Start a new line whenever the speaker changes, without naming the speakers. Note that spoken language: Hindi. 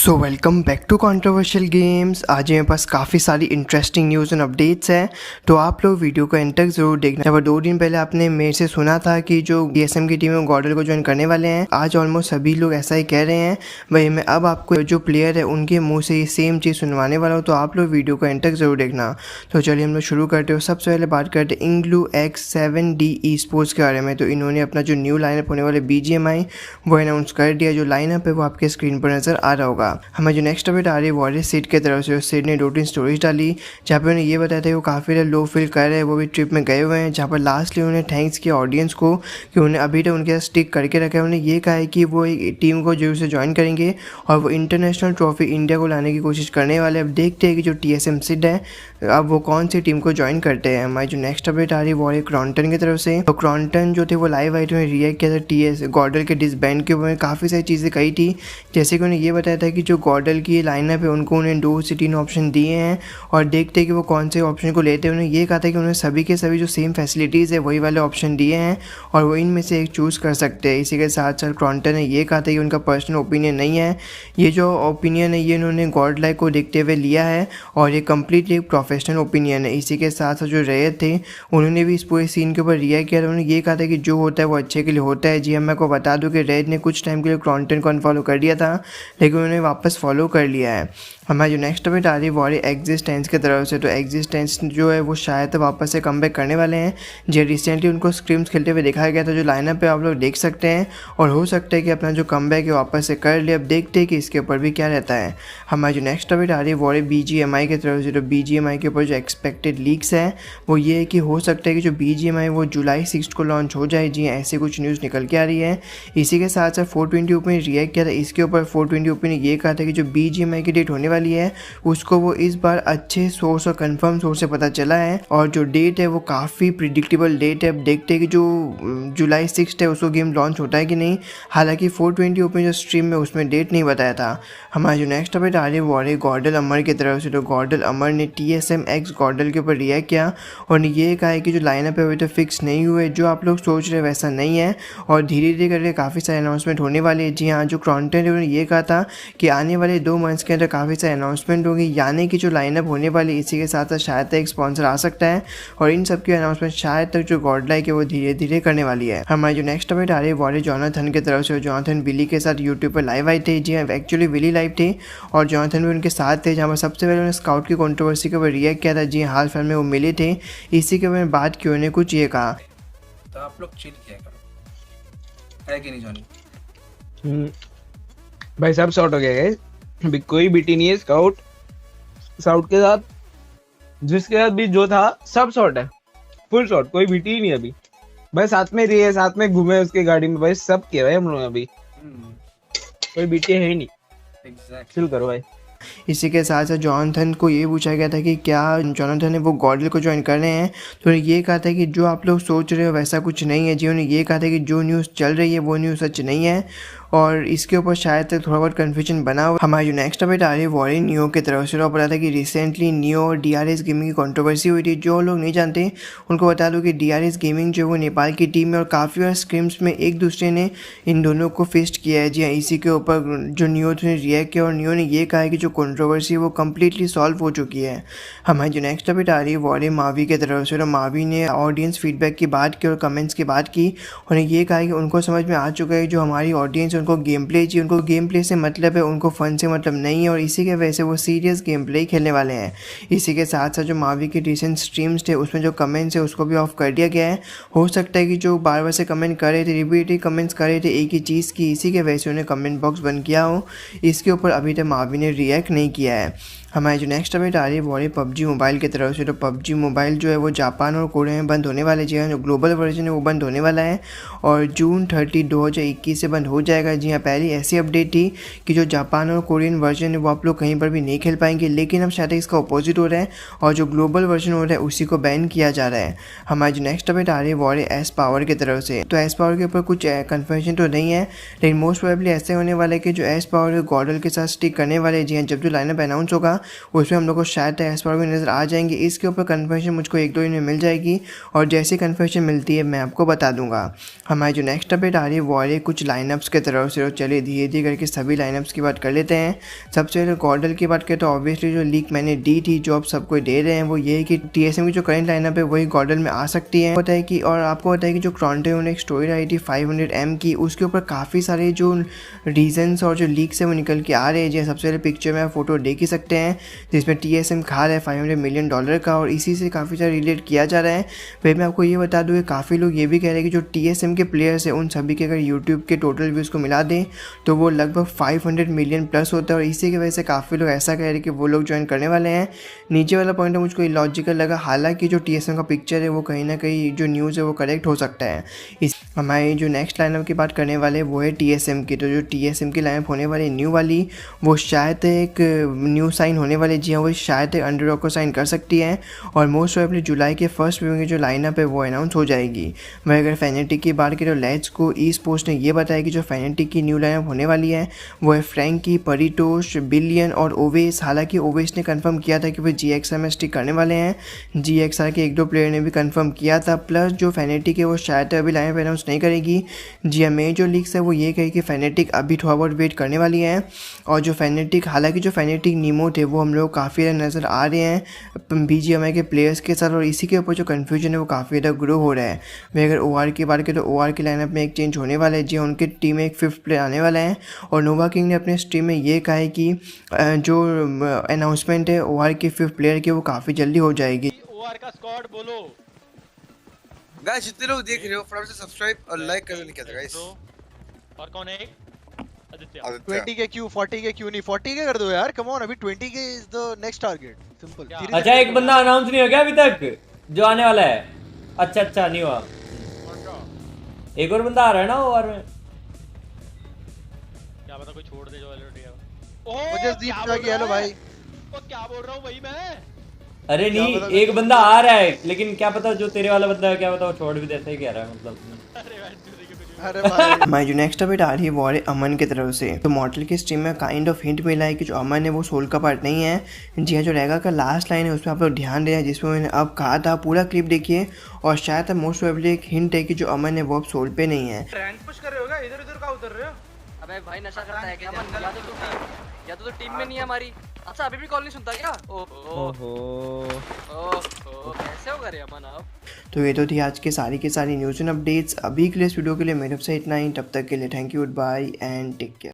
So welcome back to controversial games. आज मेरे पास काफ़ी सारी इंटरेस्टिंग न्यूज़ एंड अपडेट्स हैं, तो आप लोग वीडियो को एंड तक ज़रूर देखना। जब 2 दिन पहले आपने मेरे से सुना था कि जो डीएसएम की टीम है गॉर्डल को ज्वाइन करने वाले हैं, आज ऑलमोस्ट सभी लोग ऐसा ही कह रहे हैं। भाई मैं अब आपको जो प्लेयर है उनके मुँह से ये सेम चीज़ सुनवाने वाला हूँ, तो आप लोग वीडियो को एंड तक ज़रूर देखना। तो चलिए हम लोग शुरू करते हो। सबसे पहले बात करते हैं इंग्लू X7D ई-स्पोर्ट्स के बारे में। तो इन्होंने अपना जो न्यू लाइनअप होने वाले BGMI वो अनाउंस कर दिया। जो लाइनअप है वो आपके स्क्रीन पर नज़र आ रहा होगा। हमें जो नेक्स्ट अपडेट आ रही है वॉरियर सीड की तरफ से। सीड ने 2-3 स्टोरीज डाली जहाँ पे उन्हें ये बताया था कि वो काफ़ी लो फील कर रहे हैं, वो भी ट्रिप में गए हुए हैं, जहाँ पर लास्टली उन्हें थैंक्स किया ऑडियंस को कि उन्हें अभी तक उनके साथ स्टिक करके रखा है। उन्हें ये कहा है कि वो एक टीम को जरूर से ज्वाइन करेंगे और वो इंटरनेशनल ट्रॉफी इंडिया को लाने की कोशिश करने वाले। अब देखते हैं कि जो TSM सिड है अब वो कौन सी टीम को ज्वाइन करते हैं। हमारी जो नेक्स्ट अपडेट आ रही है वो है क्रॉन्टन की तरफ से। तो क्रॉन्टन जो थे वो लाइव आइट में रिएक्ट किया था TS गॉर्डल के डिसबैंड के ऊपर काफ़ी सारी चीज़ें कही थी, जैसे कि उन्हें ये बताया था कि जो गॉर्डल की लाइनअप है उनको उन्हें 2 से 3 ऑप्शन दिए हैं और देखते हैं कि वो कौन से ऑप्शन को लेते हैं। उन्हें ये कहा था कि उन्हें सभी के सभी जो सेम फैसिलिटीज़ है वही वाले ऑप्शन दिए हैं और वो इनमें से एक चूज़ कर सकते हैं। इसी के साथ साथ क्रॉन्टन ने ये कहा था कि उनका पर्सनल ओपिनियन नहीं है, ये जो ओपिनियन है ये उन्होंने गॉड लाइक को देखते हुए लिया है और ये कम्प्लीटली एक प्रोफेशनल ओपिनियन है। इसी के साथ साथ जो रेयर थे उन्होंने भी इस पूरे सीन के ऊपर रिएक्ट किया था। उन्होंने ये कहा था कि जो होता है वो अच्छे के लिए होता है। जी हम को बता दूं कि रेड ने कुछ टाइम के लिए क्रॉन्टन को अनफॉलो कर दिया था, लेकिन उन्होंने वापस फॉलो कर लिया है। हमारी जो नेक्स्ट अपडेट आ रही है वो एग्जिस्टेंस की तरफ से। तो एग्जिस्टेंस जो है वो शायद वापस से कमबैक करने वाले हैं। जो रिसेंटली उनको स्क्रीम्स खेलते हुए दिखाया गया था, जो लाइनअप है आप लोग देख सकते हैं और हो सकता है कि अपना जो कमबैक है वापस से कर ले। अब देखते हैं कि इसके ऊपर भी क्या रहता है। हमारी जो नेक्स्ट अपडेट आ रही है वो BGMI की तरफ से। तो BGMI के ऊपर जो एक्सपेक्टेड लीक्स है वो ये है कि हो सकता है कि जो BGMI वो जुलाई 6 को लॉन्च हो जाए। जी ऐसे कुछ न्यूज़ निकल के आ रही है। इसी के साथ साथ 420 ओपन ने रिएक्ट किया था। इसके ऊपर 420 ओपन ने ये कहा था कि जो BGMI की डेट होने वाली है उसको वो इस बार अच्छे सोर्स और कंफर्म सोर्स से पता चला है और जो डेट है वो काफ़ी प्रिडिक्टेबल डेट है। अब देखते हैं कि जो जुलाई 6 है उसको गेम लॉन्च होता है कि नहीं। हालांकि 420 ओपन जो स्ट्रीम में उसमें डेट नहीं बताया था। हमारी जो नेक्स्ट अपडेट आ रही है वो आ रही है गॉर्डल अमर की तरफ से। तो गॉर्डल अमर ने TSM X गॉर्डल के ऊपर रिएक्ट किया और ये कहा है कि जो लाइनअप है वो तो फिक्स नहीं हुए, जो आप लोग सोच रहे वैसा नहीं है और धीरे धीरे करके काफ़ी सारे अनाउंसमेंट होने वाले हैं। जी हाँ, जो क्रॉन्टन है उन्होंने ये कहा था कि आने वाले 2 मंथ्स के अंदर काफ़ी सारे अनाउंसमेंट होंगे, यानी कि जो लाइनअप होने वाली इसी के साथ साथ शायद एक स्पॉन्सर आ सकता है और इन सब की अनाउंसमेंट शायद तक जो गॉड लाइक है वो धीरे धीरे करने वाली है। हमारी जो नेक्स्ट अपडेट आ रही है वो जॉनथन की तरफ से। जॉनथन बिली के साथ यूट्यूब पर लाइव आए थे। जी हाँ, एक्चुअली बिली लाइव थे और जॉनथन भी उनके साथ थे, जहाँ पर सबसे पहले उन्होंने स्काउट की कंट्रोवर्सी के ऊपर रिएक्ट किया था। जी हाल फिलहाल में वो मिले थे, इसी के बारे में बात की उन्होंने कुछ ये कहा।
तो आप लोग चिल किया करो, है कि नहीं जॉनी?
भाई सब शॉर्ट हो गया गाइस, अभी कोई बीटी नहीं है। स्काउट के साथ जिसके साथ भी जो था सब शॉर्ट है, फुल शॉर्ट, कोई बीटी ही नहीं अभी। भाई साथ में रही है, साथ में घूमे उसके गाड़ी में, भाई सब किया भाई हम लोग अभी, कोई बीटी है ही नहीं।
एग्जैक्ट
चिल करो भाई।
इसी के साथ साथ जॉनथन को ये पूछा गया था कि क्या जॉनथन है वो गॉर्डल को ज्वाइन कर रहे हैं, तो उन्होंने ये कहा था कि जो आप लोग सोच रहे हो वैसा कुछ नहीं है। जी उन्होंने ये कहा था कि जो न्यूज़ चल रही है वो न्यूज़ सच नहीं है और इसके ऊपर शायद तक थोड़ा बहुत कन्फ्यूजन बना हुआ। हमारी जो नेक्स्ट अपडेट आ रही है वो नियो की तरफ से। पता था कि रिसेंटली नियो और DRS गेमिंग की कंट्रोवर्सी हुई थी। जो लोग नहीं जानते उनको बता दूं कि DRS गेमिंग जो है वो नेपाल की टीम है और काफ़ी बार स्क्रिम्स में एक दूसरे ने इन दोनों को फेस्ट किया है। जी हाँ, इसी के ऊपर जो नियो ने रिएक्ट किया और नियो ने ये कहा है कि जो कंट्रोवर्सी है वो कम्प्लीटली सॉल्व हो चुकी है। हमारी जो नेक्स्ट अपडेट आ रही है वो मावी की तरफ से। मावी ने ऑडियंस फीडबैक की बात की और कमेंट्स की बात की। उन्हें ये कहा कि उनको समझ में आ चुका है जो हमारी ऑडियंस उनको गेम प्ले चाहिए, उनको गेम प्ले से मतलब है, उनको फन से मतलब नहीं है और इसी के वजह से वो सीरियस गेम प्ले खेलने वाले हैं। इसी के साथ साथ जो मावी के रिसेंट स्ट्रीम्स थे उसमें जो कमेंट्स है उसको भी ऑफ कर दिया गया है। हो सकता है कि जो बार बार से कमेंट कर रहे थे, रिपीटेड कमेंट्स कर रहे थे एक ही चीज़ की, इसी के वजह से उन्हें कमेंट बॉक्स बंद किया हो। इसके ऊपर अभी तक मावी ने रिएक्ट नहीं किया है। हमारी जो नेक्स्ट अपडेट आ रही है वो है PUBG मोबाइल की तरफ से। तो PUBG मोबाइल जो है वो जापान और कोरिया में बंद होने वाले। जी हाँ, जो ग्लोबल वर्जन है वो बंद होने वाला है और जून 30, 2021 से बंद हो जाएगा। जी हाँ, पहली ऐसी अपडेट थी कि जो जापान और कोरियन वर्जन है वो आप लोग कहीं पर भी नहीं खेल पाएंगे, लेकिन अब शायद इसका अपोजिट हो रहा है और जो ग्लोबल वर्जन हो रहा है उसी को बैन किया जा रहा है। हमारी जो नेक्स्ट अपडेट आ रही है वो है एस पावर की तरफ से। तो एस पावर के ऊपर कुछ कन्फर्मेशन तो नहीं है, लेकिन मोस्ट प्रोबेबली ऐसे होने वाला है कि जो एस पावर गॉर्डल के साथ स्टिक करने वाले। जी हाँ, जब जो लाइनअप अनाउंस होगा उसमें हम लोग को शायद एस पावर भी नज़र आ जाएंगे। इसके ऊपर कन्फर्मेशन मुझको 1-2 दिन में मिल जाएगी और जैसे कन्फर्मेशन मिलती है मैं आपको बता दूंगा। हमारी जो नेक्स्ट अपडेट आ रही है वो आ रही है कुछ लाइनअप्स की तरफ तरफ से। तो चलिए धीरे धीरे करके सभी लाइनअप्स की बात कर लेते हैं। सबसे पहले गॉर्डल की बात करें तो ऑब्वियसली जो लीक मैंने दी थी, जो आप सबको दे रहे हैं, वो ये है कि TSM की जो करंट लाइनअप है वही गॉर्डल में आ सकती है। पता है कि और आपको पता है कि जो क्रॉन्टे ने एक स्टोरी आई थी 500M की, उसके ऊपर काफ़ी सारे जो रीजंस और जो लीक्स है वो निकल के आ रहे हैं। जैसे सबसे पहले पिक्चर में आप फोटो देख ही सकते हैं जिसमें TSM खा रहा है $500 मिलियन का, और इसी से काफ़ी सारा रिलेट किया जा रहा है। फिर मैं आपको ये बता दूँ, काफ़ी लोग ये भी कह रहे हैं कि जो TSM के प्लेयर्स हैं उन सभी के अगर यूट्यूब के टोटल व्यूज़ को मिला दें तो वो लगभग 500 मिलियन प्लस होता है, और इसी की वजह से काफ़ी लोग ऐसा कह रहे हैं कि वो लोग ज्वाइन करने वाले हैं। नीचे वाला पॉइंट है मुझको इलॉजिकल लगा, हालांकि जो TSM का पिक्चर है वो कहीं ना कहीं जो न्यूज़ है वो करेक्ट हो सकता है। इस हमारी जो नेक्स्ट लाइनअप की बात करने वाले वो है TSM की। तो जो TSM की लाइनअप होने वाली न्यू वाली, वो शायद एक न्यू साइन होने वाले, जी हाँ, वो शायद एक अंडरडॉग को साइन कर सकती है, और मोस्ट प्रोबेबली जुलाई के फर्स्ट वीक में जो लाइनअप है वो अनाउंस हो जाएगी। वह अगर फैनेटिक की बात करें तो लेट्स गो ई स्पोर्ट्स ने ये बताया कि जो फैनेटिक की न्यू लाइनअप होने वाली है वो है फ्रैंकी, परिटोश, बिलियन और ओवेस। हालांकि ओवेस ने कंफर्म किया था कि वो GXR में स्टिक करने वाले हैं, GXR के 1-2 प्लेयर ने भी कंफर्म किया था। प्लस जो फैनेटिक है वो शायद अभी लाइनअप अनाउंस नहीं करेगी। जी हाँ, मेरी जो लीक्स है वो ये कही कि फैनेटिक अभी थोड़ा बहुत वेट करने वाली है, और जो फैनेटिक, हालांकि जो फैनेटिक नीमो थे वो हम लोग काफ़ी ज़्यादा नज़र आ रहे हैं BGMI के प्लेयर्स के साथ, और इसी के ऊपर जो कन्फ्यूजन है वो काफ़ी ज़्यादा ग्रो हो रहा है। मैं अगर OR की बात करें तो OR की लाइनअप में एक चेंज होने वाला है। जी हाँ, उनके टीम में एक 5th प्लेयर आने वाला है, और नोवा किंग ने अपने स्ट्रीम में ये कहा है कि जो अनाउंसमेंट है OR के 5th प्लेयर की वो काफ़ी जल्दी हो जाएगी।
OR का स्क्वाड बोलो
गाइस, जितने लोग देख रहे हो फटाफट से सब्सक्राइब और लाइक करने नहीं कहते गाइस।
और कौन है एक? आदित्य।
20 के क्यों, 40 के क्यों नहीं, 40 के कर दो यार, कम ऑन, अभी 20 के is the next target, simple.
अच्छा, एक बंदा अनाउंस नहीं हो गया अभी तक जो आने वाला है? अच्छा नहीं हुआ। एक और बंदा आ रहा है ना OR में,
क्या पता कोई छोड़ दे जो ऑलरेडी है।
मुझे दीप जा कि हेलो भाई,
वो क्या बोल रहा हूं भाई मैं?
अरे नहीं, एक बंदा आ रहा है, लेकिन क्या पता जो तेरे वाला बंदा है क्या पता वो छोड़ भी देता है, कह रहा है मतलब।
अरे भाई
हमारी जो नेक्स्ट अपडेट आ रही है वो आ रही है अमन की तरफ से। तो मॉर्टल के स्ट्रीम में काइंड ऑफ हिंट मिला है कि जो अमन है वो सोल का पार्ट नहीं है। जी हाँ, जो रेगा का लास्ट लाइन है उसमें आप लोग ध्यान देना, जिसमें मैंने अब कहा था, पूरा क्लिप देखिए, और शायद मोस्ट प्रोबेबली एक हिंट है कि जो अमन है वो अब सोल पे नहीं है।
रैंक पुश कर रहे हो क्या? इधर उधर का उतर रहे हो?
अबे भाई नशा करता है क्या? या तो टीम में नहीं है हमारी। अच्छा अभी भी कॉल नहीं सुनता क्या? ओहो कैसे होगा रे अमन अब?
तो ये तो थी आज के सारी न्यूज़ एंड अपडेट्स। अभी के लिए इस वीडियो के लिए मेरे से इतना ही। तब तक के लिए thank you, goodbye and take care.